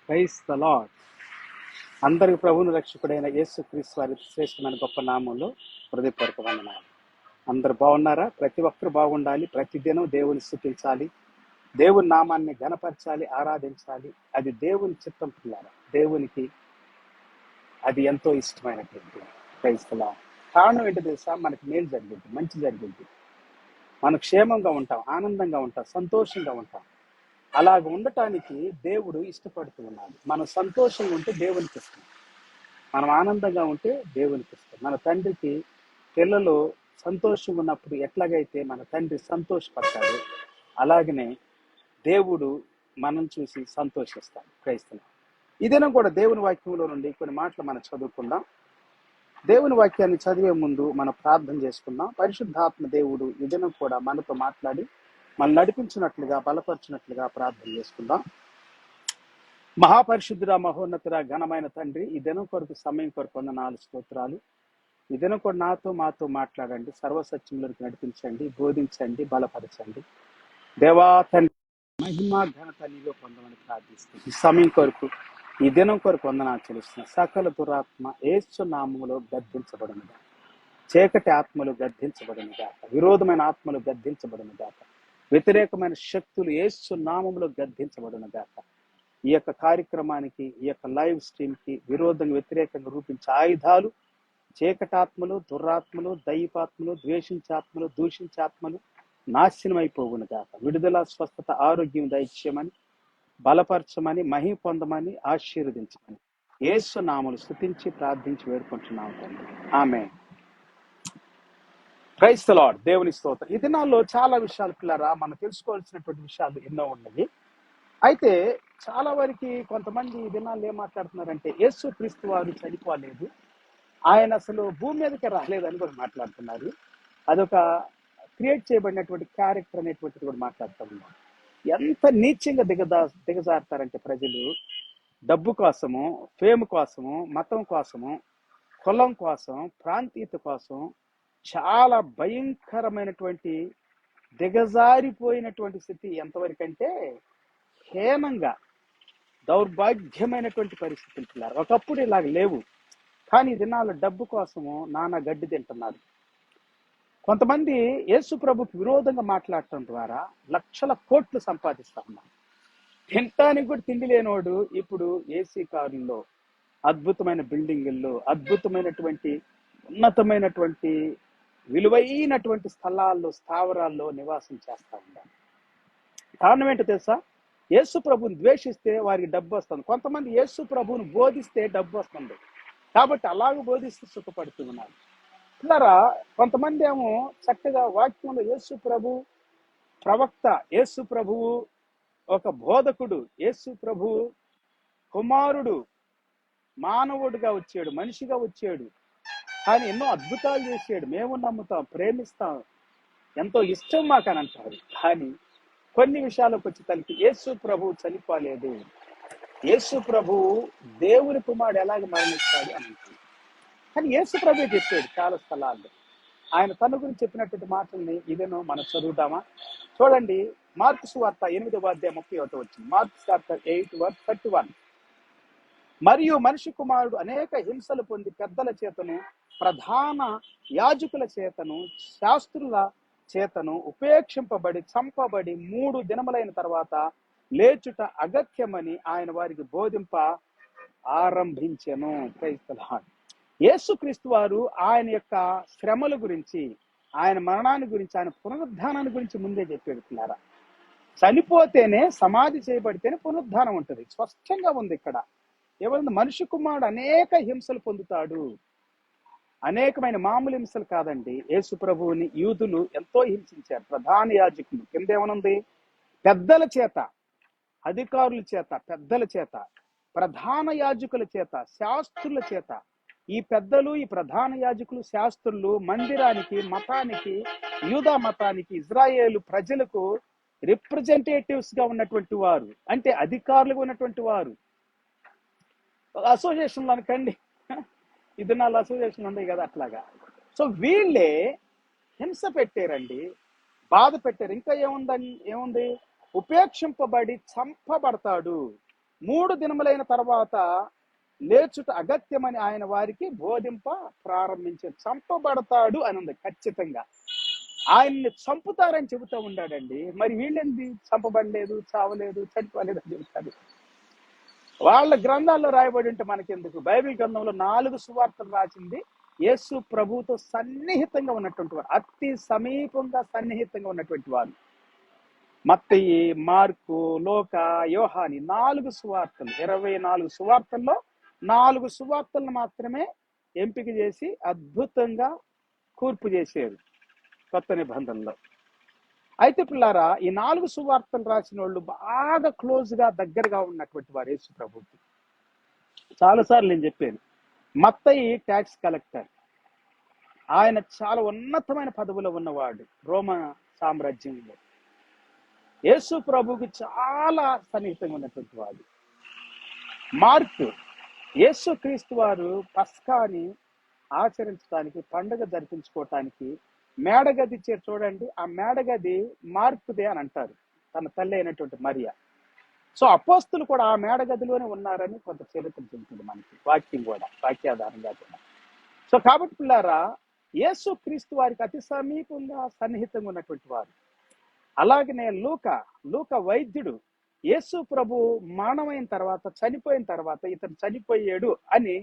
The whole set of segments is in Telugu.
Praise the lord. అందరికి ప్రభువును రక్షకుడైన యేసుక్రీస్తు వారి శ్రేష్టమైన గొప్ప నామంలో హృదయపూర్వక వందనాలు. అందరు బాగున్నారా? ప్రతి ఒక్కరు బాగుండాలి. ప్రతిదినం దేవుని స్తుతించాలి, దేవుని నామాన్ని ఘనపరచాలి, ఆరాధించాలి. అది దేవుని చిత్తం పిల్లారా. దేవునికి అది ఎంతో ఇష్టమైనటువంటి. Praise the lord. కారణం ఏంటి తెలుసా? మనకి మేలు జరిగింది, మంచి జరిగింది, మనం క్షేమంగా ఉంటాం, ఆనందంగా ఉంటాం, సంతోషంగా ఉంటాం. అలాగ ఉండటానికి దేవుడు ఇష్టపడుతూ ఉన్నాడు. మనం సంతోషంగా ఉంటే దేవునికి ఇష్టం, మనం ఆనందంగా ఉంటే దేవునికి ఇష్టం. మన తండ్రికి పిల్లలు సంతోషంగా ఉన్నప్పుడు ఎట్లాగైతే మన తండ్రి సంతోషపడతాడు, అలాగనే దేవుడు మనం చూసి సంతోషిస్తాడు. క్రైస్తవం ఈ దినం కూడా దేవుని వాక్యంలో నుండి కొన్ని మాటలు మనం చదువుకుందాం. దేవుని వాక్యాన్ని చదివే ముందు మనం ప్రార్థన చేసుకుందాం. పరిశుద్ధాత్మ దేవుడు ఈ దినం కూడా మనతో మాట్లాడి మనం నడిపించినట్లుగా, బలపరిచినట్లుగా ప్రార్థన చేసుకుందాం. మహాపరిశుద్ధుడ, మహోన్నతుడ, ఘనమైన తండ్రి, ఈ దినం కొరకు, సమయం కొరకు వందనాలు, స్తోత్రాలు. ఈ దినం కూడా మాతో మాట్లాడండి, సర్వసత్యంలోకి నడిపించండి, బోధించండి, బలపరచండి. దేవా తండ్రి, మహిమ ఘనత నీవే పొందమని ప్రార్థిస్తుంది. ఈ సమయం కొరకు, ఈ దినం కొరకు వందనాలు చెల్లిస్తున్న సకల దురాత్మ యేసు నామములో గద్దించబడును గాక. చీకటి ఆత్మలు గద్దించబడును గాక. విరోధమైన ఆత్మలు గద్దించబడును గాక. వ్యతిరేకమైన శక్తులు యేసు నామములో గద్దించబడును గాక. ఈ యొక్క కార్యక్రమానికి, ఈ యొక్క లైవ్ స్ట్రీమ్ కి విరోధంగా, వ్యతిరేకంగా రూపించే ఆయుధాలు, చీకటాత్మలు, దురాత్మలు, దైవాత్మలు, ద్వేషించాత్మలు, దూషించాత్మలు నాశనం అయిపోవును గాక. విడుదల, స్వస్థత, ఆరోగ్యం దయచేయమని, బలపరచమని, మహిమ పొందమని, ఆశీర్వదించమని యేసు నామములు స్తుతించి ప్రార్థించి వేడుకుంటున్నాము తండ్రి. ఆమేన్. Praise the lord. దేవుని స్తోత్రం. ఈ దినాల్లో చాలా విషయాలు పిల్లరా, మనం తెలుసుకోవాల్సినటువంటి విషయాలు ఎన్నో ఉన్నాయి. అయితే చాలా వరకు కొంతమంది ఈ దినాల్లో ఏం మాట్లాడుతున్నారంటే, యేసు క్రీస్తు వారు చనిపోలేదు, ఆయన అసలు భూమి మీదకి రాలేదని కూడా మాట్లాడుతున్నారు. అదొక క్రియేట్ చేయబడినటువంటి క్యారెక్టర్ అనేటువంటిది కూడా మాట్లాడుతూ ఉన్నారు. ఎంత నీచంగా దిగజారుతారంటే ప్రజలు, డబ్బు కోసము, ఫేమ్ కోసము, మతం కోసము, కులం కోసం, ప్రాంతీయత కోసం చాలా భయంకరమైనటువంటి దిగజారిపోయినటువంటి స్థితి. ఎంతవరకు అంటే హీనంగా, దౌర్భాగ్యమైనటువంటి పరిస్థితులు పిల్లలు. ఒకప్పుడు ఇలాగ లేవు, కానీ దినాలు డబ్బు కోసము నానా గడ్డి తింటున్నారు. కొంతమంది యేసు ప్రభుకి విరోధంగా మాట్లాడటం ద్వారా లక్షల కోట్లు సంపాదిస్తా ఉన్నారు. తినటానికి కూడా తిండి లేనివాడు ఇప్పుడు ఏసీ కారుల్లో, అద్భుతమైన బిల్డింగుల్లో, అద్భుతమైనటువంటి ఉన్నతమైనటువంటి విలువైనటువంటి స్థలాల్లో, స్థావరాల్లో నివాసం చేస్తా ఉన్నారు. కారణం ఏంటో తెలుసా? యేసు ప్రభుని ద్వేషిస్తే వారికి డబ్బు వస్తుంది. కొంతమంది యేసు ప్రభుని బోధిస్తే డబ్బు వస్తుంది, కాబట్టి అలాగ బోధిస్తూ సుఖపడుతూ ఉన్నారు. పిల్లరా, కొంతమంది ఏమో చక్కగా వాక్యంలో యేసు ప్రభు ప్రవక్త, యేసు ప్రభువు ఒక బోధకుడు, యేసు ప్రభువు కుమారుడు, మానవుడిగా వచ్చాడు, మనిషిగా వచ్చాడు, కానీ ఎన్నో అద్భుతాలు చేశాడు, మేము నమ్ముతాం, ప్రేమిస్తాం, ఎంతో ఇష్టం మాకు అని అంటారు. కానీ కొన్ని విషయాలకు వచ్చి తనకి యేసు ప్రభువు చనిపోలేదు, యేసు ప్రభువు దేవుని కుమారుడు ఎలాగ మరణిస్తాడు అని అంటారు. కానీ యేసు ప్రభువే చెప్పాడు చాలా స్థలాల్లో. ఆయన తన గురించి చెప్పినటువంటి మాటల్ని ఇదేనో మనం చదువుదామా? చూడండి, మార్కు సువార్త 8:31. మార్కు సువార్త 8:31. మరియు మనిషి కుమారుడు అనేక హింసలు పొంది పెద్దల చేతను, ప్రధాన యాజకుల చేతను, శాస్త్రుల చేతను ఉపేక్షింపబడి, చంపబడి 3 దినములైన తర్వాత లేచుట అగత్యమని ఆయన వారికి బోధింప ఆరంభించెను. Praise the lord. యేసుక్రీస్తు వారు ఆయన యొక్క శ్రమల గురించి, ఆయన మరణాన్ని గురించి, ఆయన పునరుద్ధానాన్ని గురించి ముందే చెప్పాడు పిల్లారా. చనిపోతేనే, సమాధి చేయబడితేనే పునరుద్ధానం ఉంటుంది. స్పష్టంగా ఉంది ఇక్కడ. ఏమైంది? మనిషి కుమారుడు అనేక హింసలు పొందుతాడు. అనేకమైన మామూలు హింసలు కాదండి. యేసు ప్రభువుని యూదులు ఎంతో హింసించారు. ప్రధాన యాజకులు కిందేమనుంది? పెద్దల చేత, అధికారుల చేత, పెద్దల చేత, ప్రధాన యాజకుల చేత, శాస్త్రుల చేత. ఈ పెద్దలు, ఈ ప్రధాన యాజకులు, శాస్త్రులు మందిరానికి, మతానికి, యూదా మతానికి, ఇజ్రాయేలు ప్రజలకు రిప్రజెంటేటివ్స్ గా ఉన్నటువంటి వారు, అంటే అధికారులుగా ఉన్నటువంటి వారు. అసోసియేషన్లు అనకండి, ఇది నాలుగు అసోసియేషన్లు ఉన్నాయి కదా, అట్లాగా. సో వీళ్ళే హింస పెట్టారండి, బాధ పెట్టారు. ఇంకా ఏముంది? ఉపేక్షింపబడి చంపబడతాడు. 3 దినములైన తర్వాత లేచుట అగత్యమని ఆయన వారికి బోధింప ప్రారంభించారు. చంపబడతాడు అని ఉంది ఖచ్చితంగా. ఆయన్ని చంపుతారని చెబుతూ ఉన్నాడండి. మరి వీళ్ళేంది చంపబడలేదు, చావలేదు, చనిపోలేదు అని చెబుతారు. వాళ్ళ గ్రంథాల్లో రాయబడి ఉంటే మనకెందుకు? బైబిల్ గ్రంథంలో 4 సువార్తలు రాసింది యేసు ప్రభువుతో సన్నిహితంగా ఉన్నటువంటి వారు, అతి సమీపంగా సన్నిహితంగా ఉన్నటువంటి వారు. మత్తయి, మార్కు, లోక, యోహాని 4 సువార్తలు, 24 సువార్తల్లో 4 సువార్తలను మాత్రమే ఎంపిక చేసి అద్భుతంగా కూర్పు చేశారు కొత్త నిబంధనలో. అయితే పిల్లారా, ఈ 4 సువార్తలు రాసిన వాళ్ళు బాగా క్లోజ్గా దగ్గరగా ఉన్నటువంటి వారు యేసు ప్రభువుకి. చాలాసార్లు నేను చెప్పాను, మత్తయి ట్యాక్స్ కలెక్టర్, ఆయన చాలా ఉన్నతమైన పదవిలో ఉన్నవాడు రోమా సామ్రాజ్యంలో. యేసు ప్రభువుకి చాలా సన్నిహితంగా ఉన్నటువంటి వాడు. మార్కు, యేసు క్రీస్తు వారు పస్కాని ఆచరించడానికి, పండుగ జరిపించుకోవటానికి మేడగది ఇచ్చారు చూడండి. ఆ మేడగది మార్కుదే అని అంటారు, తన తల్లి అయినటువంటి మరియా. సో అపోస్తులు కూడా ఆ మేడగదిలోనే ఉన్నారని కొంత చరిత్ర చెబుతుంది మనకి, వాక్యం కూడా, వాక్యాధారంగా కూడా. సో కాబట్టి పిల్లారా, యేసు క్రీస్తు వారికి అతి సమీపంగా సన్నిహితంగా ఉన్నటువంటి వారు. అలాగనే లూక వైద్యుడు యేసు ప్రభు మరణమైన తర్వాత, చనిపోయిన తర్వాత ఇతను చనిపోయాడు అని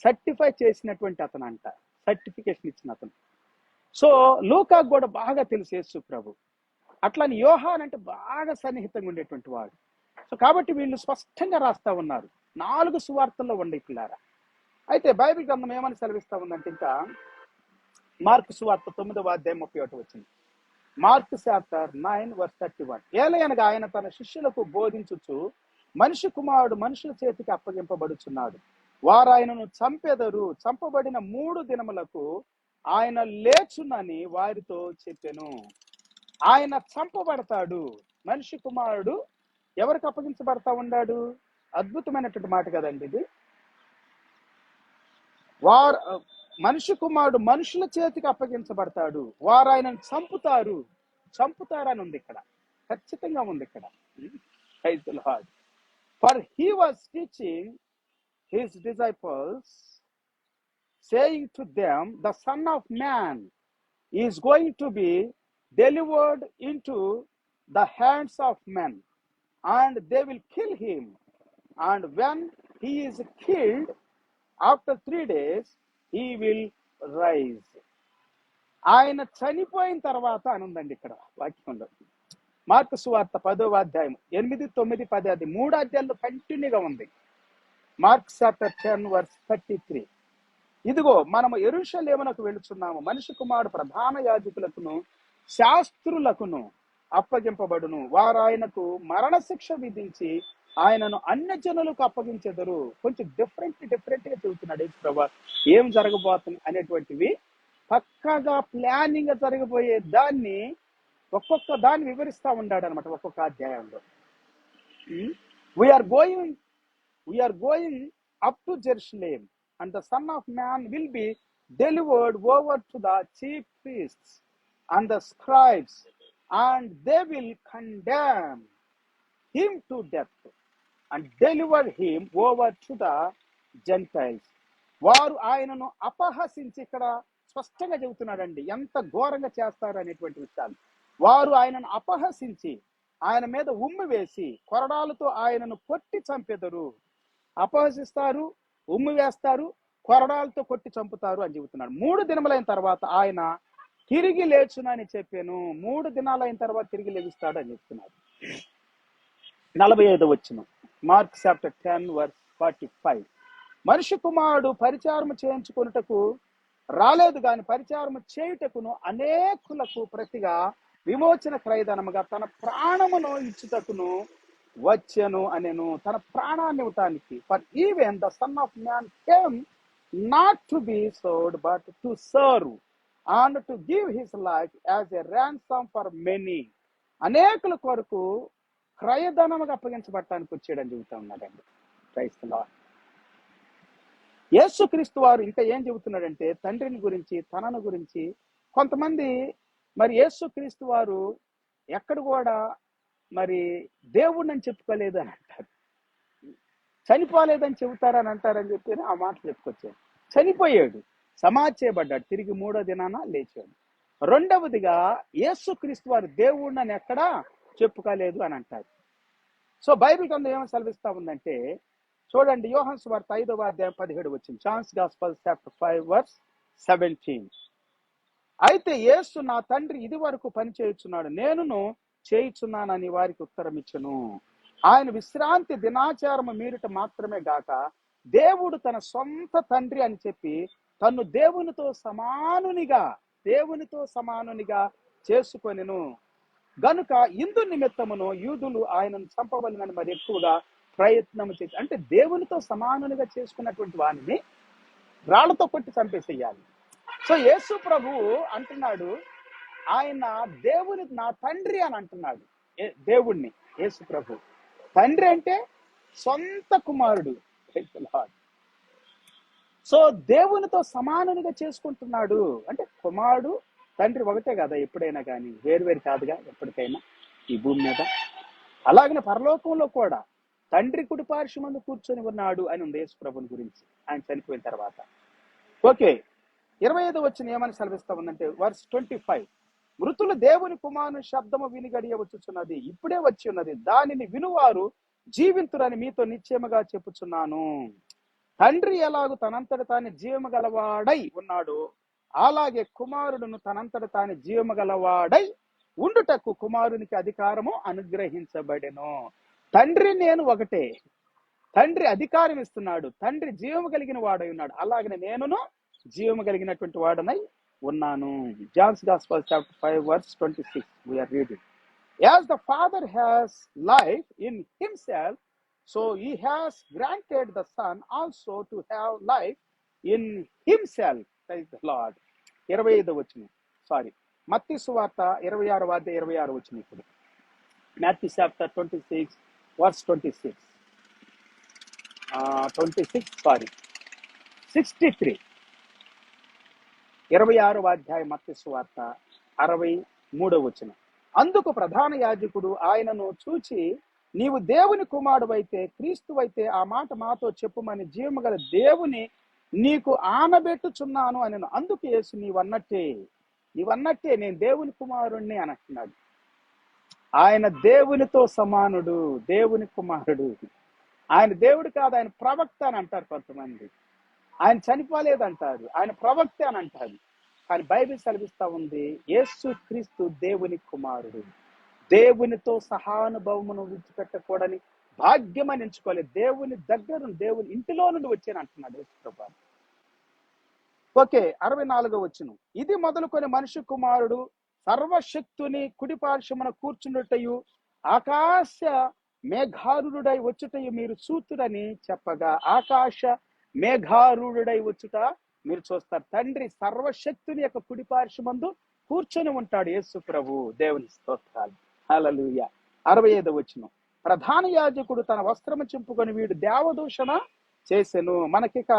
సర్టిఫై చేసినటువంటి అతను అంట, సర్టిఫికేషన్ ఇచ్చిన అతను. సో లూకాకు కూడా బాగా తెలుసు యేసు ప్రభు. అట్లని యోహాన్ అంటే బాగా సన్నిహితంగా ఉండేటువంటి వాడు. సో కాబట్టి వీళ్ళు స్పష్టంగా రాస్తా ఉన్నారు 4 సువార్తల్లో ఉండే పిల్లారా. అయితే బైబిల్ గ్రంథం ఏమని సెలవిస్తా ఉందంటే, ఇంకా మార్కు సువార్త 9వ అధ్యాయం 31 వచ్చింది. Mark chapter 9:31. ఏలయనగా ఆయన తన శిష్యులకు బోధించుచు, మనిషి కుమారుడు మనుషుల చేతికి అప్పగింపబడుచున్నాడు, వారు ఆయనను చంపెదరు, చంపబడిన 3 దినములకు ఆయన లేచునని వారితో చెప్పెను. ఆయన చంపబడతాడు. మనిషి కుమారుడు ఎవరికి అప్పగించబడతా ఉన్నాడు? అద్భుతమైనటువంటి మాట కదండి ఇది. మనిషి కుమారుడు మనుషుల చేతికి అప్పగించబడతాడు, వారు ఆయనను చంపుతారని ఉంది ఇక్కడ, ఖచ్చితంగా ఉంది ఇక్కడ. Praise the Lord. For he was teaching his disciples, saying to them, the Son of Man is going to be delivered into the hands of men, and they will kill him, and when he is killed, after 3 days he will rise. ఆయన చనిపోయిన తర్వాత అని ఉందండి ఇక్కడ వాక్యంలో. మార్కు సువార్త 10వ అధ్యాయం 8, 9, 10 అది 3 అధ్యాయాల్లో కంటిన్యూగా ఉంది. Mark chapter 10:33. ఇదిగో మనము యెరూషలేమునకు వెళుచున్నాము, మనిషి కుమారుడు ప్రధాన యాజకులకును శాస్త్రులకును అప్పగింపబడును, వారు ఆయనకు మరణశిక్ష విధించి ఆయనను అన్యజనులకు అప్పగించెదరు. కొంచెం డిఫరెంట్ గా చెబుతున్నాడు యేసు ప్రభువు ఏం జరగబోతుంది అనేటువంటివి. పక్కాగా ప్లానింగ్ గా జరగబోయే దాన్ని ఒక్కొక్క దాన్ని వివరిస్తా ఉన్నాడు అనమాట ఒక్కొక్క అధ్యాయంలో. We're going up to Jerusalem, and the Son of Man will be delivered over to the chief priests and the scribes, and they will condemn him to death and deliver him over to the Gentiles. వారు ఆయనను అపహసించి, ఇక్కడ స్పష్టంగా చెబుతున్నాడండి ఎంత ఘోరంగా చేస్తారు అనేటువంటి విషయాలు. వారు ఆయనను అపహసించి ఆయన మీద ఉమ్మి వేసి కొరడాలతో ఆయనను కొట్టి చంపెదరు. అపహసిస్తారు, ఉమ్మి వేస్తారు, కొరడాలతో కొట్టి చంపుతారు అని చెబుతున్నాడు. 3 దినములైన తర్వాత ఆయన తిరిగి లేచునని చెప్పాను. 3 దినాలైన తర్వాత తిరిగి లెగుస్తాడు అని చెప్తున్నాడు. 45వ వచనం, మార్క్ చాప్టర్ 10:45. మనిషి కుమారుడు పరిచారము చేయించుకొనుటకు రాలేదు గాని పరిచారము చేయుటకును అనేకులకు ప్రతిగా విమోచన క్రయధనముగా తన ప్రాణమును ఇచ్చుటకును వచ్చెను అనెను. తన ప్రాణాన్ని ఇవ్వటానికి. For even the son of man came not to be sold but to serve and to give his life as a ransom for many. అనేకుల కొరకు క్రయధనముగా అప్పగించబడటానికి వచ్చాడని చెబుతా ఉన్నాడండి. Praise the lord. యేసుక్రీస్తు వారు ఇంకా ఏం చెబుతున్నాడంటే తండ్రిని గురించి, తనను గురించి. కొంతమంది మరి యేసుక్రీస్తు వారు ఎక్కడ కూడా మరి దేవుడిని అని చెప్పుకోలేదు అని అంటారు. చనిపోలేదని చెబుతారని అంటారని చెప్పి ఆ మాట చెప్పుకొచ్చాడు. చనిపోయాడు, సమాధి చేయబడ్డాడు, తిరిగి 3వ దినాన లేచాడు. రెండవదిగా యేసుక్రీస్తు వారు దేవుణ్ణి ఎక్కడా చెప్పుకోలేదు అని అంటారు. సో బైబిల్ గ్రంథం ఏమని సెలవిస్తా ఉందంటే, చూడండి, యోహాను సువార్త 5వ అధ్యాయం 17 వచ్చింది. Johne's gospel chapter 5:17. అయితే యేసు, నా తండ్రి ఇది వరకు పని చేయుచున్నాడు, నేనును చేయుచున్నానని వారికి ఉత్తరం ఇచ్చెను. ఆయన విశ్రాంతి దినాచారము మీరుట మాత్రమే గాక, దేవుడు తన సొంత తండ్రి అని చెప్పి తన్ను దేవునితో సమానునిగా చేసుకొనెను. గనుక ఇందు నిమిత్తమును యూదులు ఆయనను చంపవలనని మరి ఎక్కువగా ప్రయత్నం చేసి, అంటే దేవునితో సమానునిగా చేసుకున్నటువంటి వారిని రాళ్లతో కొట్టి చంపేసేయాలి. సో యేసు ప్రభువు అంటున్నాడు, ఆయన దేవుని నా తండ్రి అని అంటున్నాడు. దేవుణ్ణి యేసు ప్రభు తండ్రి అంటే సొంత కుమారుడు. సో దేవునితో సమానునిగా చేసుకుంటున్నాడు. అంటే కుమారుడు తండ్రి ఒకటే కదా, ఎప్పుడైనా కానీ వేరువేరు కాదుగా ఎప్పటికైనా ఈ భూమి మీద. అలాగనే పరలోకంలో కూడా తండ్రి కుడి పార్శ్వమందు కూర్చొని ఉన్నాడు అని ఉంది యేసు ప్రభుని గురించి ఆయన చనిపోయిన తర్వాత. ఓకే, 25 వచ్చిన ఏమని సెలవిస్తా ఉందంటే, వర్స్ 25, మృతులు దేవుని కుమారుని శబ్దము వినిగడియ వచ్చుచున్నది, ఇప్పుడే వచ్చి ఉన్నది, దానిని వినువారు జీవింతురని మీతో నిశ్చయముగా చెప్పుచున్నాను. తండ్రి ఎలాగూ తనంతట తాను జీవము గలవాడై ఉన్నాడు, అలాగే కుమారుడును తనంతట తాను జీవము గలవాడై ఉండుటకు కుమారునికి అధికారము అనుగ్రహించబడెను. తండ్రి నేను ఒకటే, తండ్రి అధికారం ఇస్తున్నాడు, తండ్రి జీవము కలిగిన వాడై ఉన్నాడు, అలాగనే నేనును జీవము కలిగినటువంటి వాడనై ఉన్నాను. Johne's gospel chapter 5:26 we are reading. As the Father has life in himself, so he has granted the Son also to have life in himself. Praise the Lord. 25 వచనం, సారీ, మత్తయి సువార్త 26వ అధ్యాయం 26 వచనం. ఇప్పుడు Matthew chapter 26 verse 26, 63, 26వ అధ్యాయం మత్తయి సువార్త 63వ వచనం. అందుకు ప్రధాన యాజకుడు ఆయనను చూచి, నీవు దేవుని కుమారుడైతే, క్రీస్తువైతే ఆ మాట మాతో చెప్పుమని జీవము గల దేవుని నీకు ఆనబెట్టుచున్నాను అనెను. అందుకు యేసు, నీవన్నట్టే నేను దేవుని కుమారుణ్ణి అని అంటున్నాడు. ఆయన దేవునితో సమానుడు, దేవుని కుమారుడు. ఆయన దేవుడు కాదు, ఆయన ప్రవక్త అని అంటారు కొంతమంది. ఆయన చనిపోలేదంటారు, ఆయన ప్రవక్త అని అంటారు. కానీ బైబిల్ సెలవిస్తా ఉంది, యేసు క్రీస్తు దేవుని కుమారుడు. దేవునితో సహానుభవమును విడిచిపెట్టకూడని భాగ్యమని ఎంచుకోలేదు. దేవుని దగ్గర, దేవుని ఇంటిలో నుండి వచ్చాను అంటున్నాడు యేసు ప్రభువు. ఓకే, 64వ వచనం, ఇది మొదలుకొని మనిషి కుమారుడు సర్వశక్తుని కుడి పార్శ్వమున కూర్చుండుటయు ఆకాశ మేఘారుడై వచ్చుటయు మీరు చూతురని చెప్పగా, ఆకాశ మేఘారుడై వచ్చుట మీరు చూస్తారు. తండ్రి సర్వశక్తుని యొక్క కుడి పార్శ్వమందు కూర్చొని ఉంటాడు యేసు ప్రభు. దేవుని స్తోత్రాలు, హల్లెలూయా. 65వ వచనం, ప్రధాన యాజకుడు తన వస్త్రము చింపుకొని, వీడు దేవదూషణ చేసెను, మనకిక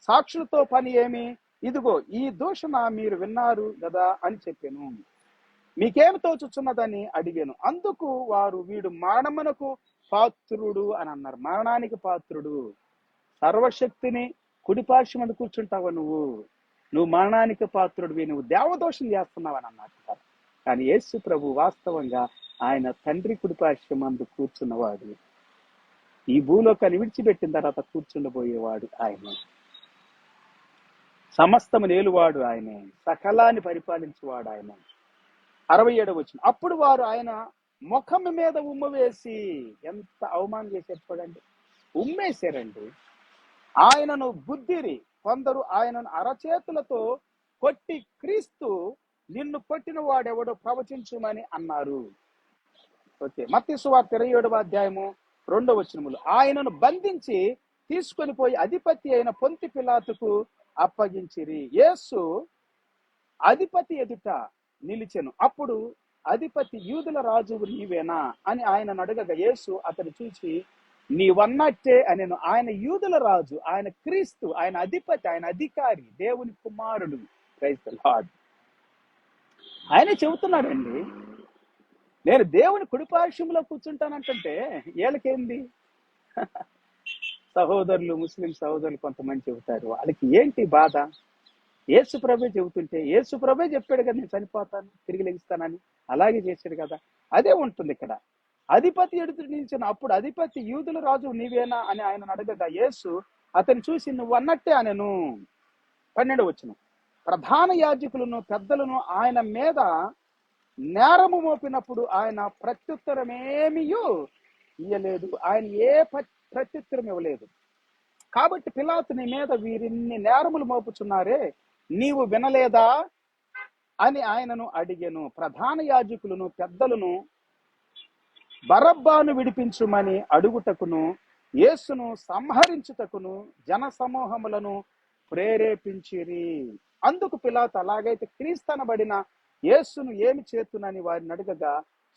సాక్షులతో పని ఏమి, ఇదిగో ఈ దూషణ మీరు విన్నారు కదా అని చెప్పాను, మీకేమి తోచుచున్నదని అడిగాను. అందుకు వారు, వీడు మరణమునకు పాత్రుడు అని అన్నారు. మరణానికి పాత్రుడు. సర్వశక్తిని కుడిపార్శ్వమందు కూర్చుంటావా నువ్వు మరణానికి పాత్రుడివి, నువ్వు దేవదోషం చేస్తున్నావని అన్నారు. కానీ యేసు ప్రభు వాస్తవంగా ఆయన తండ్రి కుడిపార్శ్వమందు కూర్చున్నవాడు. ఈ భూలోకాన్ని విడిచిపెట్టిన తర్వాత కూర్చుండబోయేవాడు ఆయనే. సమస్తము నేలువాడు ఆయనే, సకలాన్ని పరిపాలించేవాడు ఆయన. 67వ వచనం, అప్పుడు వారు ఆయన ముఖం మీద ఉమ్ము వేసి, ఎంత అవమానం చేశారు చూడండి, ఉమ్మేశారండి. ఆయనను గుద్దిరి, కొందరు ఆయనను అరచేతులతో కొట్టి, క్రీస్తు నిన్ను కొట్టిన వాడెవడో ప్రవచించుమని అన్నారు. ఓకే, మత్తయి సువార్త 27వ అధ్యాయము 2వ వచనములు, ఆయనను బంధించి తీసుకొని పోయి అధిపతి అయిన పొంతి పిలాతుకు అప్పగించిరి. యేసు అధిపతి ఎదుట నిలిచెను. అప్పుడు అధిపతి, యూదుల రాజువు నీవేనా అని ఆయన అడగగా, యేసు అతను చూసి, నీవన్నట్టే అనెను. ఆయన యూదుల రాజు, ఆయన క్రీస్తు, ఆయన అధిపతి, ఆయన అధికారి, దేవుని కుమారుడు. Praise the Lord. ఆయనే చెబుతున్నాడండి, నేను దేవుని కుడిపార్శ్వంలో కూర్చుంటానంటే వీళ్ళకేంది? సహోదరులు, ముస్లిం సహోదరులు కొంతమంది చెబుతారు, వాళ్ళకి ఏంటి బాధ? యేసు ప్రభే చెబుతుంటే, యేసు ప్రభే చెప్పాడు కదా నేను చనిపోతాను తిరిగి లెగిస్తానని, అలాగే చేశాడు కదా. అదే ఉంటుంది ఇక్కడ. అధిపతి ఎదుటి నిలిచిన అప్పుడు అధిపతి, యూదుల రాజు నీవేనా అని ఆయన అడగగా యేసు అతను చూసి నువ్వు అన్నట్టే అనెను. 12వ వచనం. ప్రధాన యాజకులను పెద్దలను ఆయన మీద నేరము మోపినప్పుడు ఆయన ప్రత్యుత్తరమేమియూ ఇయ్యలేదు. ఆయన ఏ ప్రత్యుత్తరం ఇవ్వలేదు. కాబట్టి పిలాతు నీ మీద వీరిన్ని నేరములు మోపుచున్నారే, నీవు వినలేదా అని ఆయనను అడిగెను. ప్రధాన యాజకులను పెద్దలను బరబ్బాను విడిపించుమని అడుగుటకును యేసును సంహరించుటకును జన సమూహములను ప్రేరేపించిరి. అందుకు పిలాతు, అలాగైతే క్రీస్తనబడిన యేసును ఏమి చేతునని వారిని అడగగా,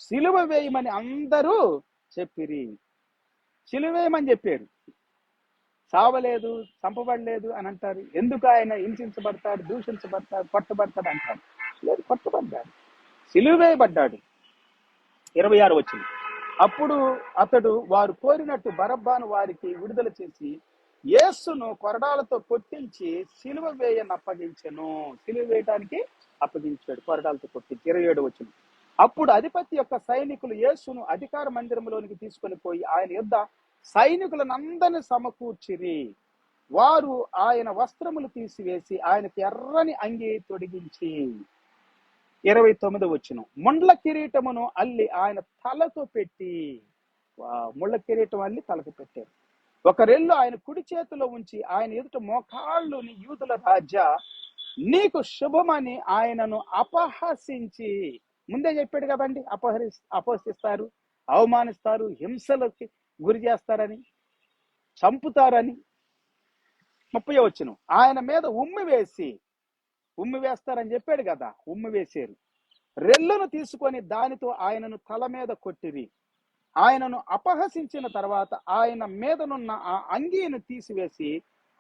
సిలువ వేయమని అందరూ చెప్పిరి. సిలువ వేయమని చెప్పారు. చావలేదు, చంపబడలేదు అని అంటారు. ఎందుకు ఆయన హింసించబడతాడు, దూషించబడతాడు, కొట్టబడతాడు అంటారు. లేదు, కొట్టబడ్డాడు, సిలువ వేయబడ్డాడు. 26 వచ్చింది. అప్పుడు అతడు వారు కోరినట్టు బరబ్బాను వారికి విడుదల చేసి యేసును కొరడాలతో కొట్టించి సిలువ వేయని అప్పగించెను. సిలువ వేయడానికి అప్పగించాడు, కొరడాలతో కొట్టించి. 27 వచ్చింది. అప్పుడు అధిపతి యొక్క సైనికులు యేసును అధికార మందిరంలోనికి తీసుకొని పోయి ఆయన యుద్ధ సైనికులనందరినీ సమకూర్చిరి. వారు ఆయన వస్త్రములు తీసివేసి ఆయనకి ఎర్రని అంగి తొడిగించి 29 వచనం. ముండ్ల కిరీటమును అల్లి ఆయన తలకు పెట్టి, ముళ్ళ కిరీటం అల్లి తలకు పెట్టారు. ఒక రెల్లు ఆయన కుడి చేతిలో ఉంచి ఆయన ఎదుట మోకాళ్ళు, యూదుల రాజా నీకు శుభమని ఆయనను అపహసించి, ముందే చెప్పాడు కదండి, అపహసిస్తారు, అవమానిస్తారు, హింసలకి గురి చేస్తారని, చంపుతారని. 30 వచనం. ఆయన మీద ఉమ్మి వేస్తారని చెప్పాడు కదా, ఉమ్మి వేశారు. రెల్లును తీసుకొని దానితో ఆయనను తల మీద కొట్టిరి. ఆయనను అపహసించిన తర్వాత ఆయన మీదనున్న ఆ అంగీని తీసివేసి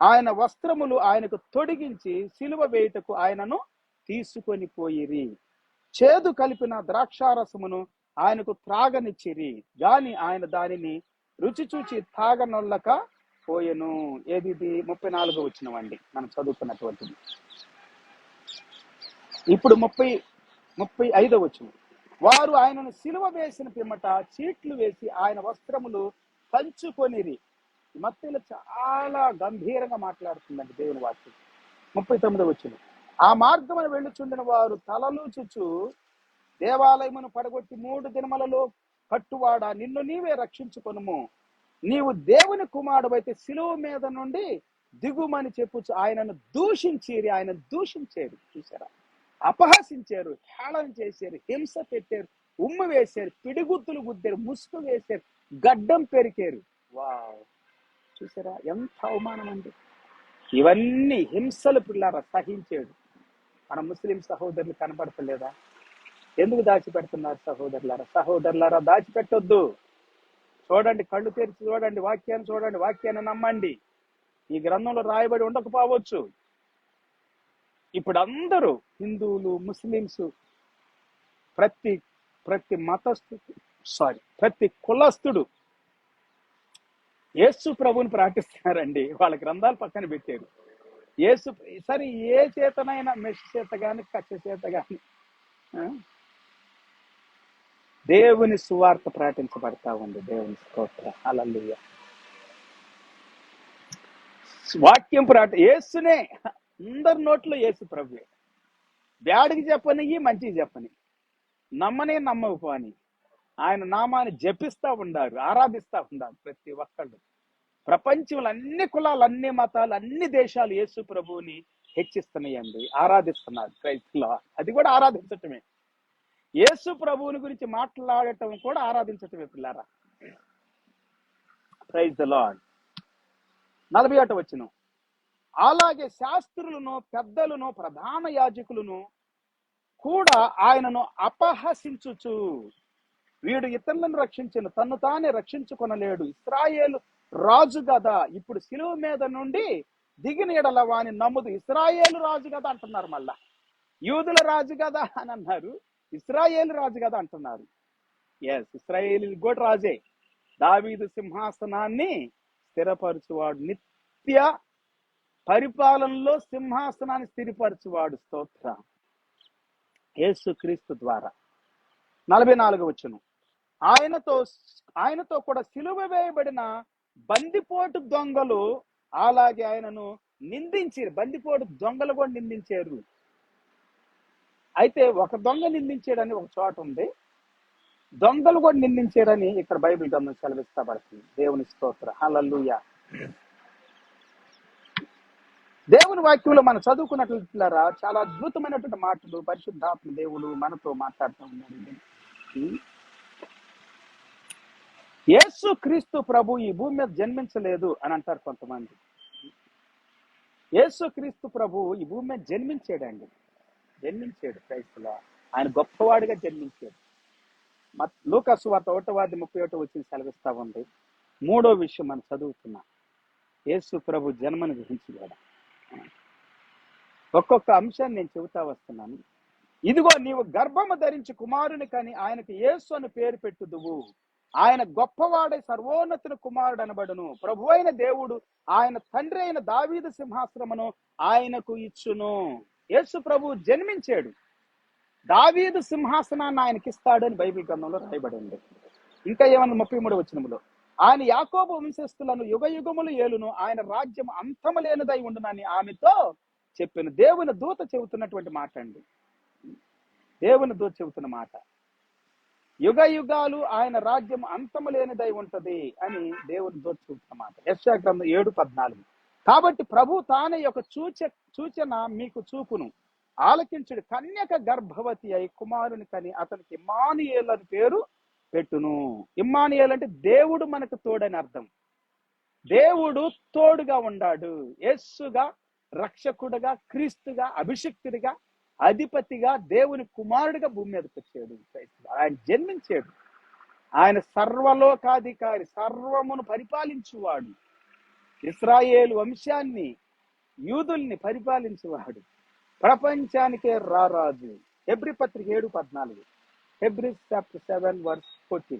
ఆయన వస్త్రములు ఆయనకు తొడిగించి సిలువ వేయుటకు ఆయనను తీసుకొని పోయిరి. చేదు కలిపిన ద్రాక్షారసమును ఆయనకు త్రాగనిచ్చిరి గాని ఆయన దానిని రుచి చూచి తాగనొల్లక పోయెను. ఏది? 34 వచ్చినవండి మనం చదువుకున్నటువంటిది. ఇప్పుడు 35 వచ్చిన. వారు ఆయనను సిలువ వేసిన పిమ్మట చీట్లు వేసి ఆయన వస్త్రములు పంచుకొనిరి. మత్తయిలో చాలా గంభీరంగా మాట్లాడుతుందండి దేవుని వాక్యం. 39 వచ్చిన. ఆ మార్గమును వెళ్ళుచుండిన వారు తలలూచుచు, దేవాలయమును పడగొట్టి 3 దినములలో కట్టువాడా, నిన్ను నీవే రక్షించుకొనుము, నీవు దేవుని కుమారుడైతే సిలువ మీద నుండి దిగుమని చెప్పుచు ఆయనను దూషించిరి. ఆయన దూషించారు, చూసారా? అపహసించారు, హేళన చేశారు, హింస పెట్టారు, ఉమ్ము వేశారు, పిడిగుద్దులు గుద్దారు, ముసుగు వేశారు, గడ్డం పెరికారు. వావ్, చూసారా ఎంత అవమానం అండి! ఇవన్నీ హింసలు పిల్లారా సహించాడు. మన ముస్లిం సహోదరులు కనపడతలేదా? ఎందుకు దాచిపెడుతున్నారు సహోదరులారా? దాచిపెట్టొద్దు. చూడండి, కళ్ళు తెరిచి చూడండి, వాక్యాన్ని చూడండి, వాక్యాన్ని నమ్మండి. ఈ గ్రంథంలో రాయబడి ఉండకపోవచ్చు. ఇప్పుడు అందరూ హిందువులు, ముస్లింస్, ప్రతి ప్రతి కులస్తుడు యేసు ప్రభుని ప్రార్థిస్తున్నారండి. వాళ్ళ గ్రంథాలు పక్కన పెట్టారు. యేసు సరే, ఏ చేతనైనా మెష్ చేత గాని, కచ్చ చేత గాని దేవుని సువార్త ప్రకటించబడతా ఉంది. దేవుని స్తోత్ర, హల్లెలూయా. వాక్యం యేసునే, అందరి నోట్లో యేసు ప్రభువే. బ్యాడికి చెప్పని, మంచికి చెప్పని, నమ్మనే నమ్మకపోని ఆయన నామాన్ని జపిస్తా ఉండారు, ఆరాధిస్తా ఉండారు ప్రతి ఒక్కళ్ళు. ప్రపంచంలో అన్ని కులాలు, అన్ని మతాలు, అన్ని దేశాలు యేసు ప్రభువుని హెచ్చిస్తున్నాయండి, ఆరాధిస్తున్నారు. క్రైస్తవులు అది కూడా ఆరాధించటమే. యేసు ప్రభువుని గురించి మాట్లాడటం కూడా ఆరాధించటమే పిల్లారా. Praise the lord. 41 వచనం. అలాగే శాస్త్రులను, పెద్దలను, ప్రధాన యాజకులను కూడా ఆయనను అపహసించుచు, వీడు ఇతరులను రక్షించిన, తన్ను తానే రక్షించుకొనలేడు, ఇశ్రాయేలు రాజు కదా, ఇప్పుడు సిలువ మీద నుండి దిగిన ఎడల వాని నమ్ముదు. ఇశ్రాయేలు రాజు కదా అంటున్నారు, మళ్ళా యూదుల రాజు కదా అని అన్నారు, ఇశ్రాయేలు రాజు కదా అంటున్నారు. ఎస్, ఇశ్రాయేలు కూడా రాజే. దావీదు సింహాసనాన్ని స్థిరపరచువాడు, నిత్య పరిపాలనలో సింహాసనాన్ని స్థిరపరచువాడు. స్తోత్రం. యేసుక్రీస్తు ద్వారా. 44 వచనం. ఆయనతో కూడా సిలువ వేయబడిన బందిపోటు దొంగలు అలాగే ఆయనను నిందించారు. బందిపోటు దొంగలు కూడా నిందించారు. అయితే ఒక దొంగ నిందించాడని ఒక చోట ఉంది, దొంగలు కూడా నిందించారని ఇక్కడ బైబిల్ గ్రంథం సెలవిస్తబడుతుంది. దేవుని స్తోత్ర. హల్లెలూయా. దేవుని వాక్యంలో మనం చదువుకున్నట్లురా చాలా అద్భుతమైనటువంటి మాటలు పరిశుద్ధాత్మ దేవుడు మనతో మాట్లాడుతూ ఉన్నాడు. యేసు క్రీస్తు ప్రభు ఈ భూమి మీద జన్మించలేదు అని అంటారు కొంతమంది. యేసు క్రీస్తు ప్రభు ఈ భూమి మీద జన్మించాడు. క్రైస్తులా ఆయన గొప్పవాడిగా జన్మించాడు. లూకా సువార్త 1:31 వచ్చి సెలవిస్తా ఉంది. 3వ విషయం మనం చదువుతున్నాం, యేసు ప్రభు జన్మను గురించి కూడా. ఒక్కొక్క అంశాన్ని నేను చెబుతా వస్తున్నాను. ఇదిగో నీవు గర్భము ధరించి కుమారుని కని ఆయనకు యేసు అని పేరు పెట్టుదువు. ఆయన గొప్పవాడై సర్వోన్నతుని కుమారుడు అనబడును. ప్రభు అయిన దేవుడు ఆయన తండ్రి అయిన దావీదు సింహాసనమును ఆయనకు ఇచ్చును. యేసు ప్రభు జన్మించాడు, దావీదు సింహాసనాన్ని ఆయనకి ఇస్తాడు అని బైబిల్ గ్రంథంలో రాయబడి ఉంది. ఇంకా ఏమన్నా 33వ వచనములో, ఆయన యాకోబు వంశస్థులను యుగ యుగములు ఏలును, ఆయన రాజ్యం అంతము లేనిదై ఉండునని ఆమెతో చెప్పాను. దేవుని దూత చెబుతున్నటువంటి మాట అండి. దేవుని దూత చెబుతున్న మాట. యుగ యుగాలు ఆయన రాజ్యం అంతము లేనిదై ఉంటది అని దేవుని దూత చెబుతున్న మాట. యెషయా గ్రంథం 7:14. కాబట్టి ప్రభు తానే ఒక సూచన మీకు చూపును. ఆలకించుడు, కన్యక గర్భవతి అయి కుమారుని కని అతనికి ఇమ్మానుయేలు అని పేరు పెట్టును. ఇమ్మానుయేలు అంటే దేవుడు మనకు తోడని అర్థం. దేవుడు తోడుగా ఉన్నాడు. యేసుగా రక్షకుడుగా, క్రీస్తుగా, అభిషిక్తుడిగా, అధిపతిగా, దేవుని కుమారుడిగా భూమి మీదకి వచ్చాడు. ఆయన జన్మించాడు. ఆయన సర్వలోకాధికారి, సర్వమును పరిపాలించువాడు. ఇశ్రాయేలు వంశాన్ని, యూదుల్ని పరిపాలించువాడు. ప్రపంచానికే రారాజు. హెబ్రీ పత్రిక 7:14. హెబ్రీస్ చాప్టర్ 7:14.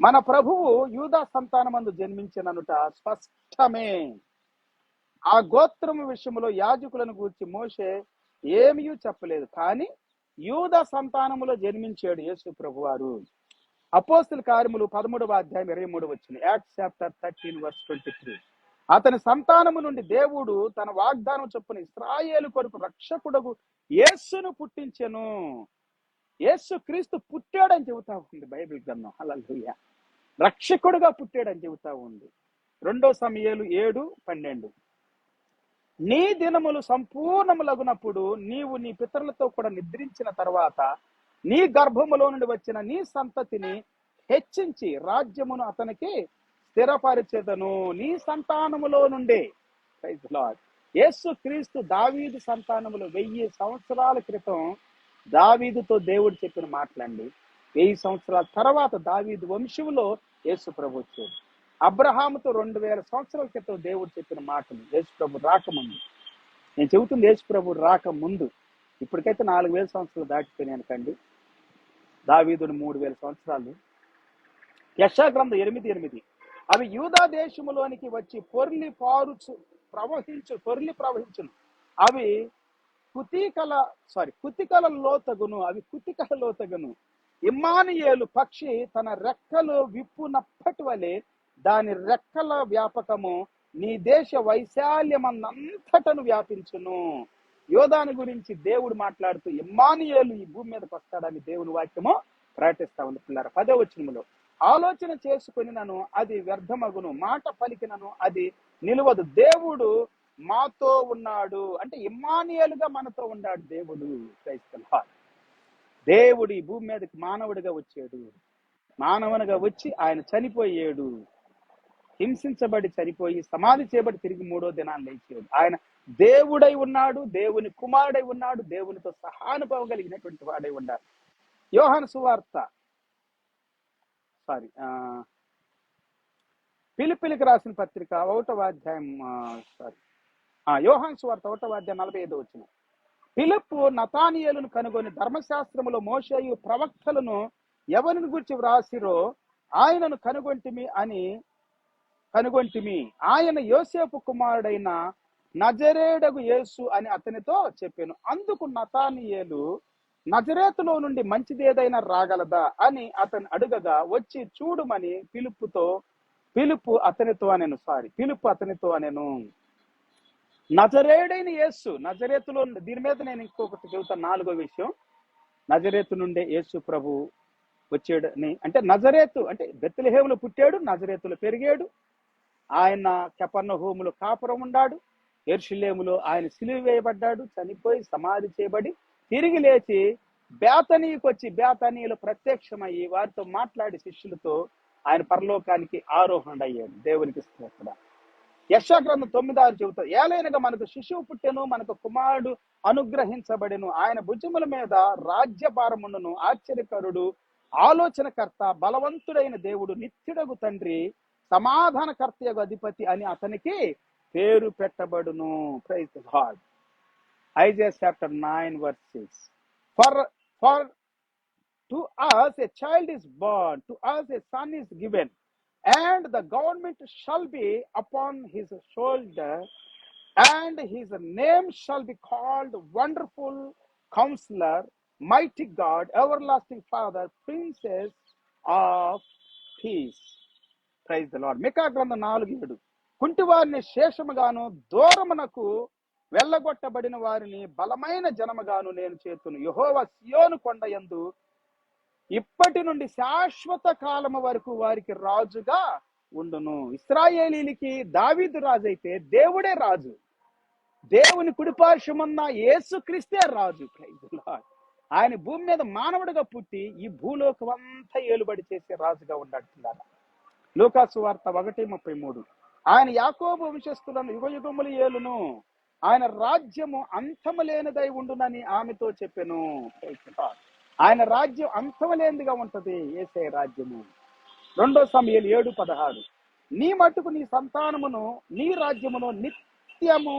మన ప్రభువు యూదా సంతానమందు జన్మించిననుట స్పష్టమే. ఆ గోత్రము విషయంలో యాజకులను గూర్చి మోషే ఏమీ చెప్పలేదు, కానీ యూదా సంతానములో జన్మించాడు యేసు ప్రభువారు. అపోస్తల కార్యములు 13:23. Acts chapter 13:23. అతని సంతానము నుండి దేవుడు తన వాగ్దానం చొప్పున ఇశ్రాయేలు కొరకు రక్షకుడగు యేసును పుట్టించెను. యేసు క్రీస్తు పుట్టాడని చెబుతా ఉంది బైబిల్ గ్రంథం. హల్లెలూయా. రక్షకుడుగా పుట్టాడని చెబుతా ఉంది. 2 సమూయేలు 7:12. నీ దినములు సంపూర్ణములగునప్పుడు నీవు నీ పితరులతో కూడా నిద్రించిన తర్వాత నీ గర్భములో నుండి వచ్చిన నీ సంతతిని హెచ్చించి రాజ్యమును అతనికి స్థిరపరిచెదను. నీ సంతానములో నుండే. Praise the lord. యేసు క్రీస్తు దావీదు సంతానములు 1000 సంవత్సరాల క్రితం దావీదుతో దేవుడు చెప్పిన మాటలండి. 1000 సంవత్సరాల తర్వాత దావీదు వంశంలో యేసు ప్రభు వచ్చాడు. అబ్రహాముతో 2000 సంవత్సరాల క్రితం దేవుడు చెప్పిన మాటలు యేసు ప్రభు రాకముందు. నేను చెబుతుంది యేసు ప్రభు రాకముందు. ఇప్పటికైతే 4000 సంవత్సరాలు దాటిపోయినాను కండి. దావీదుని 3000 సంవత్సరాలు. యెషయా గ్రంథం 8:8. అవి యూదా దేశములోనికి వచ్చి పొర్లి ప్రవహించును. అవి కుతికల లోతగును. ఇమ్మానుయేలు పక్షి తన రెక్కలు విప్పునప్పటి వలె దాని రెక్కల వ్యాపకము నీ దేశ వైశాల్యమంతటను వ్యాపించును. యోధాను గురించి దేవుడు మాట్లాడుతూ ఇమ్మానుయేలు ఈ భూమి మీదకి వస్తాడని దేవుని వాక్యము ప్రకటిస్తా ఉంది. పిల్లరా 10వ వచనములో, ఆలోచన చేసుకునినను అది వ్యర్థమగును, మాట పలికినను అది నిలువదు. దేవుడు మాతో ఉన్నాడు అంటే ఇమ్మానుయేలుగా మనతో ఉన్నాడు దేవుడు. క్రైస్తవ దేవుడు ఈ భూమి మీదకి మానవుడిగా వచ్చాడు. మానవునిగా వచ్చి ఆయన చనిపోయాడు, హింసించబడి చనిపోయి సమాధి చేయబడి తిరిగి 3వ దినాన్ని లేచాడు. ఆయన దేవుడై ఉన్నాడు, దేవుని కుమారుడై ఉన్నాడు, దేవునితో సహానుభవం కలిగినటువంటి వాడై ఉన్నాడు. యోహాను సువార్త ఫిలిప్పీలకు రాసిన పత్రిక 1వ అధ్యాయం యోహాను సువార్త 1వ అధ్యాయం 45వ వచనం. ఫిలిప్పు నతానియేలును కనుగొని ధర్మశాస్త్రములో మోషేయు ప్రవక్తలను ఎవరిని గురించి వ్రాసిరో ఆయనను కనుగొంటిమి అని కనుగొంటిమి. ఆయన యోసేపు కుమారుడైన నజరేడగు యేసు అని అతనితో చెప్పాను. అందుకు నతానియేలు, నజరేతులో నుండి మంచిదేదైనా రాగలదా అని అతను అడుగగా, వచ్చి చూడుమని పిలుపు అతనితో అనెను. నజరేడైన యేసు, నజరేతులో, దీని మీద నేను ఇంకొకటి చెబుతాను. 4వ విషయం, నజరేతు నుండే యేసు ప్రభు వచ్చాడని. అంటే నజరేతు అంటే బెత్లెహేములో పుట్టాడు, నజరేతులో పెరిగాడు. ఆయన కపెర్నహూములో కాపురం ఉన్నాడు. యెరూషలేములో ఆయన సిలువ వేయబడ్డాడు, చనిపోయి సమాధి చేయబడి తిరిగి లేచి బేతనీకి వచ్చి బేతనీలో ప్రత్యక్షమయ్యి వారితో మాట్లాడి శిష్యులతో ఆయన పరలోకానికి ఆరోహణ అయ్యాడు. దేవునికి స్తోత్రం. యెషయా గ్రంథం 9:6 చెబుతారు, ఏలైనగా మనకు శిశువు పుట్టెను, మనకు కుమారుడు అనుగ్రహించబడెను, ఆయన భుజముల మీద రాజ్యభారముండును, ఆశ్చర్యకరుడు, ఆలోచనకర్త, బలవంతుడైన దేవుడు, నిత్యుడగు తండ్రి, సమాధానకర్తయగు అధిపతి అని అతనికి పేరు పెట్టబడును. Praise the lord. Isaiah chapter 9 verse 6. For to us a child is born, to us a son is given, and the government shall be upon his shoulder, and his name shall be called Wonderful Counselor, Mighty God, Everlasting Father, Prince of Peace. Praise the lord. Micah గ్రంథం 4:7. కుంటివారిని శేషముగాను, దూరమునకు వెళ్ళగొట్టబడిన వారిని బలమైన జనముగాను నేను చేతును. యెహోవా సియోను కొండయందు ఇప్పటి నుండి శాశ్వత కాలము వరకు వారికి రాజుగా ఉండును. ఇశ్రాయేలీలకి దావీదు రాజు అయితే దేవుడే రాజు. దేవుని కుడిపార్శ్వమున్న యేసుక్రీస్తే రాజు. Praise the lord. ఆయన భూమి మీద మానవుడిగా పుట్టి ఈ భూలోకం అంతా ఏలుబడి చేసే రాజుగా ఉన్నాడు. లూకా సువార్త 1:33. ఆయన యాకోబు వంశస్థులను యుగయుగములు ఏలును, ఆయన రాజ్యము అంతము లేనిదై ఉండునని ఆమెతో చెప్పెను. ఆయన రాజ్యం అంతము లేనిదిగా ఉంటది, యేసయ్య రాజ్యము. 2 సమూయేలు 7:16. నీ మట్టుకు నీ సంతానమును నీ రాజ్యమును నిత్యము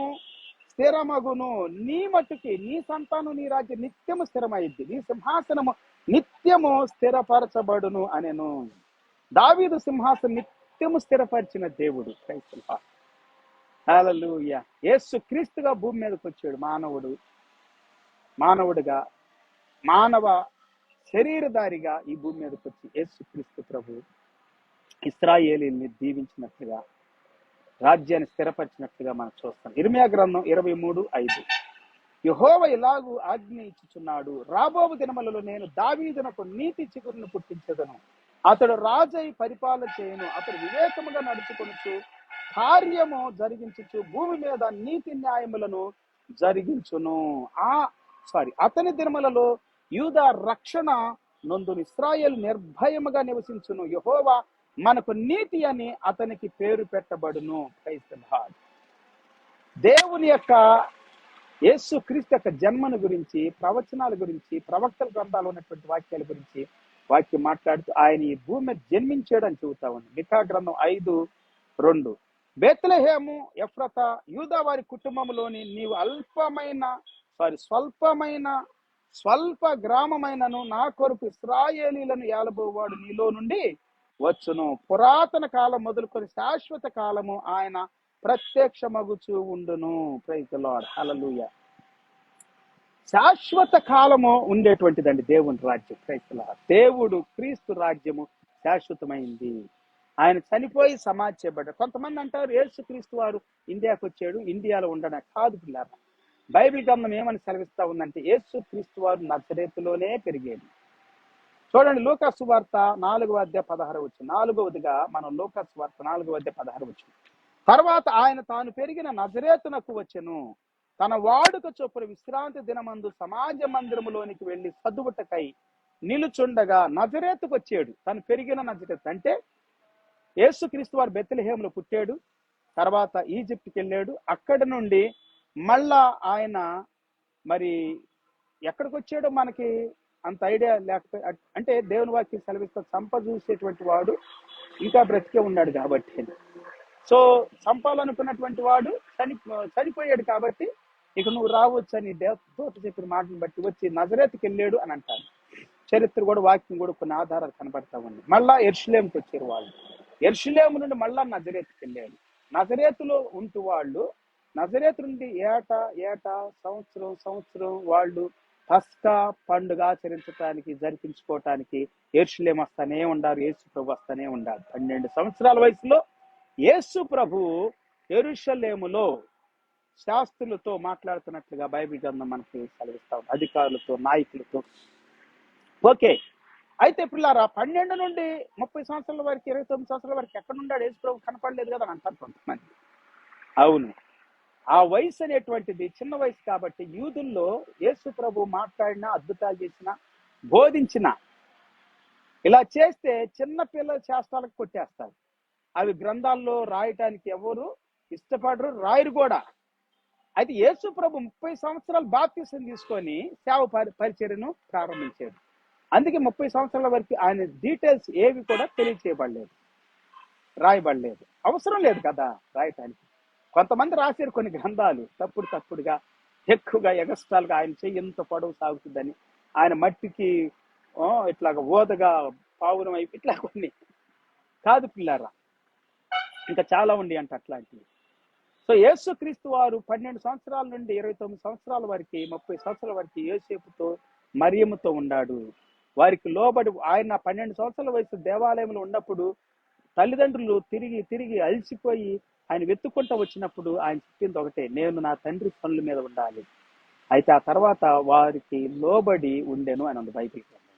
స్థిరమగును. నీ మట్టుకి నీ సంతానం నీ రాజ్యం నిత్యము స్థిరమైద్ది, నీ సింహాసనము నిత్యము స్థిరపరచబడును అనెను. దావీదు సింహాసనం నిత్యము స్థిరపరిచిన దేవుడు. Praise the lord. హల్లెలూయా. యేసు క్రీస్తుగా భూమి మీదకి వచ్చాడు. మానవుడిగా మానవ శరీరధారిగా ఈ భూమి మీదకి వచ్చి యేసు క్రీస్తు ప్రభు ఇశ్రాయేలీని దీవించినట్లుగా, రాజ్యాన్ని స్థిరపరిచినట్లుగా మనం చూస్తాం. ఇర్మీయా గ్రంథం 23:5. యెహోవా ఇలాగూ ఆజ్ఞ ఇచ్చుచున్నాడు, రాబోవు దినములలో నేను దావీదునకు నీతి చిగురును పుట్టించెదను, అతడు రాజై పరిపాలన చేయను, అతడు వివేకముగా నడుచుకొనుచు కార్యము జరిగించుచు భూమి మీద నీతి న్యాయములను జరిగించును. అతని దినములలో యూదా రక్షణ నొందును, ఇశ్రాయేలు నిర్భయముగా నివసించును, యెహోవా మనకు నీతి అని అతనికి పేరు పెట్టబడును. Praise the lord. దేవుని యొక్క యేసు క్రీస్తు యొక్క జన్మను గురించి, ప్రవచనాల గురించి, ప్రవక్తల గ్రంథాలు ఉన్నటువంటి వాక్యాల గురించి వాక్యం మాట్లాడుతూ ఆయన ఈ భూమి మీద జన్మించాడు అని చెబుతా ఉంది. మికా గ్రంథం 5:2. బెత్లెహేము ఎఫ్రతా, యూదా వారి కుటుంబంలోని నీవు స్వల్ప గ్రామమైనను నా కొరకు ఇశ్రాయేలీలను ఏలబోవాడు నీలో నుండి వచ్చును. పురాతన కాలం మొదలుకొని శాశ్వత కాలము ఆయన ప్రత్యక్షమగుచూ ఉండును. Praise the lord. హల్లెలూయా. శాశ్వత కాలము ఉండేటువంటిదండి దేవుని రాజ్యం. Praise the lord. దేవుడు క్రీస్తు రాజ్యము శాశ్వతమైంది. ఆయన చనిపోయి సమాధి చేయబడ్డాడు. కొంతమంది అంటారు యేసు క్రీస్తు వారు ఇండియాకు వచ్చాడు, ఇండియాలో ఉండడా. కాదు పిల్లారా, బైబిల్ గ్రంథం ఏమని సెలవిస్తా ఉందంటే యేసు క్రీస్తు వారు నజరేతులోనే పెరిగేది. చూడండి, లూకా సువార్త 4:16. 4వదిగా మనం లూకా సువార్త 4:16. తర్వాత ఆయన తాను పెరిగిన నజరేతునకు వచ్చెను, తన వాడుక చొప్పున విశ్రాంతి దినమందు సమాజ మందిరములోనికి వెళ్లి చదువుటకై నిలుచుండగా నజరేతుకు వచ్చాడు. తను పెరిగిన నజరేతు అంటే యేసు క్రీస్తు వారు బెత్లెహేములో పుట్టాడు, తర్వాత ఈజిప్ట్కి వెళ్ళాడు. అక్కడి నుండి మళ్ళా ఆయన మరి ఎక్కడికి వచ్చాడో మనకి అంత ఐడియా లేకపోతే, అంటే దేవుని వాక్యం సెలవిస్తూ చంపజూసేటువంటి వాడు ఇంకా బ్రతికే ఉన్నాడు కాబట్టి, సో చంపాలనుకున్నటువంటి వాడు చనిపోయాడు కాబట్టి ఇక నువ్వు రావచ్చు అని దూత చెప్పిన మాటను బట్టి వచ్చి నజరేతుకి వెళ్ళాడు అని అంటారు. చరిత్ర కూడా, వాక్యం కూడా కొన్ని ఆధారాలు కనబడతా ఉంది. మళ్ళా యెరూషలేముకి వచ్చారు వాళ్ళు. యెరూషలేము నుండి మళ్ళా నజరేతుకి వెళ్ళాడు. నజరేతులో ఉంటూ వాళ్ళు నజరేతు నుండి ఏటా ఏటా సంవత్సరం సంవత్సరం వాళ్ళు పస్కా పండుగ ఆచరించడానికి జరిపించుకోవటానికి యెరూషలేము వస్తానే ఉండారు. యేసు ప్రభు వస్తానే ఉండారు. 12 సంవత్సరాల వయసులో యేసు ప్రభు యెరూషలేములో శాస్త్రులతో మాట్లాడుతున్నట్లుగా బైబిల్ గ్రంథం మనకి సెలవిస్తా ఉంది. అధికారులతో, నాయకులతో. ఓకే, అయితే పిల్లారా 12 నుండి 30 సంవత్సరాల వరకు, 29 సంవత్సరాల వరకు ఎక్కడ ఉన్నాడు యేసు ప్రభు? కనపడలేదు కదా అని అంటారు కొంతమంది. అవును, ఆ వయసు అనేటువంటిది చిన్న వయసు కాబట్టి యూదుల్లో యేసు ప్రభు మాట్లాడిన, అద్భుతాలు చేసిన, బోధించిన, ఇలా చేస్తే చిన్న పిల్లల చేష్టాలకు కొట్టేస్తారు. అవి గ్రంథాల్లో రాయటానికి ఎవరు ఇష్టపడరు, రాయరు కూడా. అయితే యేసు ప్రభు 30 సంవత్సరాలు బాప్తిసం తీసుకొని సేవ పరిచర్యను ప్రారంభించాడు. అందుకే 30 సంవత్సరాల వరకు ఆయన డీటెయిల్స్ ఏవి కూడా తెలియచేయబడలేదు, రాయబడలేదు. అవసరం లేదు కదా రాయటానికి. కొంతమంది రాశారు కొన్ని గ్రంథాలు తప్పుడుగా, ఎక్కువగా ఎగస్ట్రాల్గా ఆయన చెయ్యి ఎంత పొడవు సాగుతుందని, ఆయన మట్టికి ఇట్లాగా ఓదగా పావురం అయిపోయి ఇట్లా కొన్ని. కాదు పిల్లారా, ఇంకా చాలా ఉండి అంట అట్లాంటివి. సో యేసుక్రీస్తు వారు 12 సంవత్సరాల నుండి 29 సంవత్సరాల వరకు, 30 సంవత్సరాల వరకు యోసేపుతో, మరియముతో ఉన్నాడు. వారికి లోబడి ఆయన 12 సంవత్సరాల వయసు దేవాలయంలో ఉన్నప్పుడు తల్లిదండ్రులు తిరిగి తిరిగి అలసిపోయి ఆయన వెతుక్కుంటూ వచ్చినప్పుడు ఆయన చెప్పింది ఒకటే, నేను నా తండ్రి పనుల మీద ఉండాలి. అయితే ఆ తర్వాత వారికి లోబడి ఉండెను అని ఉంది బైబిల్ గ్రంథం.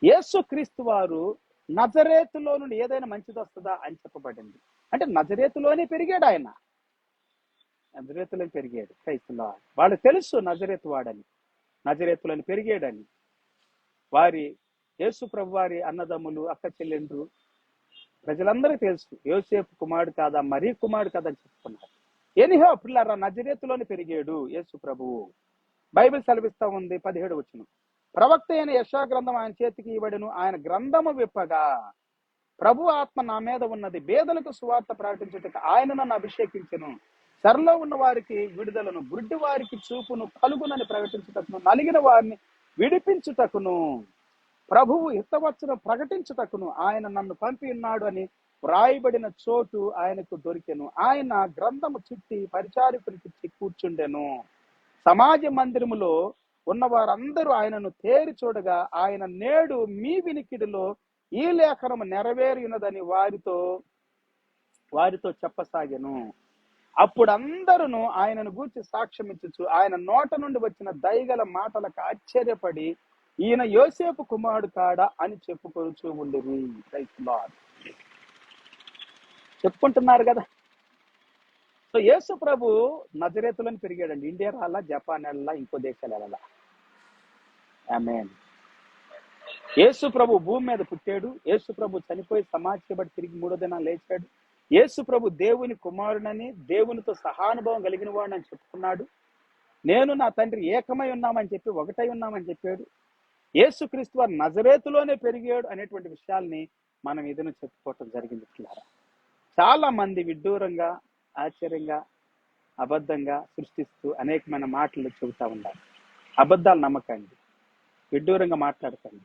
యేసుక్రీస్తు వారు నజరేతులో నుండి ఏదైనా మంచిది వస్తుందా అని చెప్పబడింది. అంటే నజరేతులోనే పెరిగాడు ఆయన, నజరేతులోనే పెరిగాడు. క్రైస్తవులు వాళ్ళు తెలుసు నజరేతు వాడని, నజరేతులని పెరిగాడని. వారి యేసు ప్రభు వారి అన్నదమ్ములు, అక్క చెల్లెండ్రు, ప్రజలందరూ తెలుసు యోసేపు కుమారుడు కాదా, మరీ కుమారుడు కాదా అని చెప్పుకున్నారు. ఎనిహో పిల్లారా, నజరేతులోనే పెరిగాడు యేసు ప్రభువు. బైబిల్ సెలవిస్తా ఉంది 17 వచనం, ప్రవక్త అయిన యెషయా గ్రంథం ఆయన చేతికి ఇవ్వబడెను. ఆయన గ్రంథము విప్పగా ప్రభు ఆత్మ నా మీద ఉన్నది, బేదలకు సువార్త ప్రకటించుటకు ఆయన నన్ను అభిషేకించెను, చెరలో ఉన్న వారికి విడుదలను, గుడ్డి వారికి చూపును కలుగునని ప్రకటించుటకును, నలిగిన వారిని విడిపించుటకును, ప్రభువు హితవచనం ప్రకటించుటకును ఆయన నన్ను పంపి ఉన్నాడు అని వ్రాయబడిన చోటు ఆయనకు దొరికెను. ఆయన గ్రంథము చుట్టి పరిచారకునికి కూర్చుండెను. సమాజ మందిరములో ఉన్న వారందరూ ఆయనను తేరి చూడగా ఆయన నేడు మీ వినికిడిలో ఈ లేఖనము నెరవేరినదని వారితో చెప్పసాగెను. అప్పుడు అందరూ ఆయనను గూర్చి సాక్ష్యమిచ్చు ఆయన నోట నుండి వచ్చిన దయగల మాటలకు ఆశ్చర్యపడి ఈయన యోసేపు కుమారుడు కాడా అని చెప్పుకొచ్చు ఉండేవి. చెప్పుకుంటున్నారు కదా. సో యేసు ప్రభు నజరేతులను పెరిగాడండి. ఇండియా రాలా, జపాన్ వెళ్ళాలా, ఇంకో దేశాలు వెళ్ళాలా. ఆమేన్. యేసు ప్రభు భూమి మీద పుట్టాడు. యేసు ప్రభు చనిపోయి సమాధిబడి తిరిగి 3వ దినాలు లేచాడు. యేసు ప్రభు దేవుని కుమారుడని, దేవునితో సహానుభవం కలిగిన వాడిని అని చెప్పుకున్నాడు. నేను నా తండ్రి ఏకమై ఉన్నామని చెప్పి, ఒకటై ఉన్నామని చెప్పాడు. యేసుక్రీస్తు వారు నజరేతులోనే పెరిగాడు అనేటువంటి విషయాల్ని మనం ఏదైనా చెప్పుకోవటం జరిగింది. చాలా మంది విడ్డూరంగా, ఆశ్చర్యంగా, అబద్ధంగా సృష్టిస్తూ అనేకమైన మాటలు చెబుతా ఉన్నారు. అబద్ధాలు నమ్మకండి, విడ్డూరంగా మాట్లాడకండి.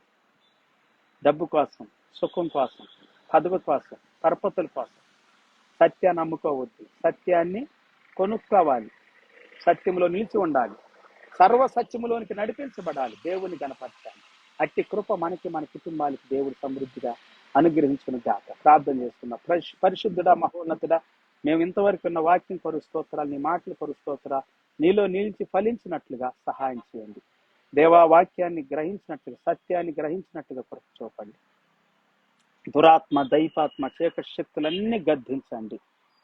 డబ్బు కోసం, సుఖం కోసం, పదవి కోసం, పరపతుల కోసం సత్యాన్ని నమ్ముకోవద్దు. సత్యాన్ని కొనుక్కోవాలి, సత్యంలో నిలిచి ఉండాలి, సర్వ సత్యములోనికి నడిపించబడాలి, దేవుని గణపరచాలి. అట్టి కృప మనకి, మన కుటుంబానికి దేవుడు సమృద్ధిగా అనుగ్రహించును గాక. ప్రార్థన చేస్తున్నా. పరిశుద్ధుడా, మహోన్నతుడా, మేము ఇంతవరకు ఉన్న వాక్యం కొరకు స్తోత్రాలు, నీ మాటలు కొరకు స్తోత్రాలు, నీలో నిలిచి ఫలించినట్లుగా సహాయం చేయండి. దేవా, వాక్యాన్ని గ్రహించినట్లుగా, సత్యాన్ని గ్రహించినట్లుగా కొరకు చూపండి. దురాత్మ, దైపాత్మ, చీకటి శక్తులన్నీ గద్దించండి,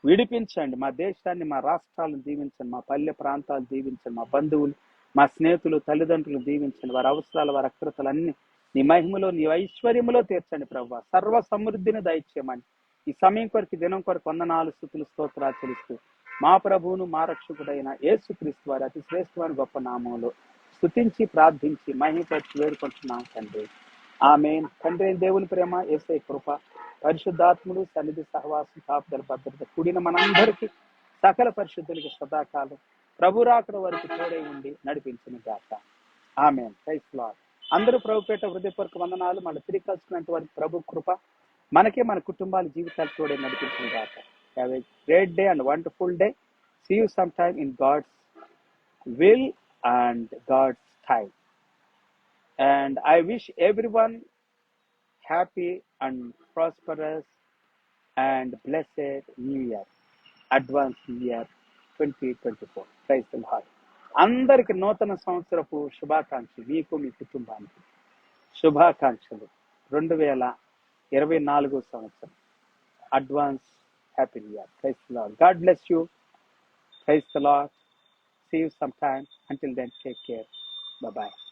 విడిపించండి. మా దేశాన్ని, మా రాష్ట్రాలను దీవించండి, మా పల్లె ప్రాంతాలు దీవించండి, మా బంధువులు, మా స్నేహితులు, తల్లిదండ్రులు దీవించండి. వారి అవసరాలు, వారి అక్రతలన్నీ నీ మహిమలో, నీ ఐశ్వర్యములో తీర్చండి ప్రభువా. సర్వ సమృద్ధిని దయచేయమని ఈ సమయం కొరకు, దినం కొరకు వందనాలు, స్తుతులు, స్తోత్రాలు చెల్లిస్తూ మా ప్రభువును, మా రక్షకుడైన యేసుక్రీస్తు వారి అతి శ్రేష్టమైన గొప్ప నామంలో స్తుతించి ప్రార్థించి మహిమపరిచి వేడుకుంటున్నాం తండ్రి. ఆమేన్. తండ్రి దేవుని ప్రేమ, యేసయ్య కృప, పరిశుద్ధాత్ముడు సన్నిధి సహవాసం, కాపుదల, భద్రత కూడిన మనందరికీ, సకల పరిశుద్ధులకి సదాకాలం ప్రభు రాకడ వరకు తోడై ఉండి నడిపించును గాక. ఆమేన్. Praise lord. అందరూ ప్రభుపేట హృదయపూర్వక వందనాలు. మళ్ళీ తిరిగి కలుసుకున్నట్టు వారికి ప్రభు కృప, మనకే మన కుటుంబాల జీవితాలు తోడే నడిపించిన గాక. Have a great day and wonderful day. See you some time in God's will and God's time. And I wish everyone happy and prosperous and blessed New Year, advance year 2024. Praise the Lord. అందరికి నూతన సంవత్సరపు శుభాకాంక్షలు, మీకు మీ కుటుంబానికి శుభాకాంక్షలు. 2024 సంవత్సరం advance happy new year. Praise the Lord. God bless you. Praise the Lord. See you sometime. Until then, take care. Bye-bye.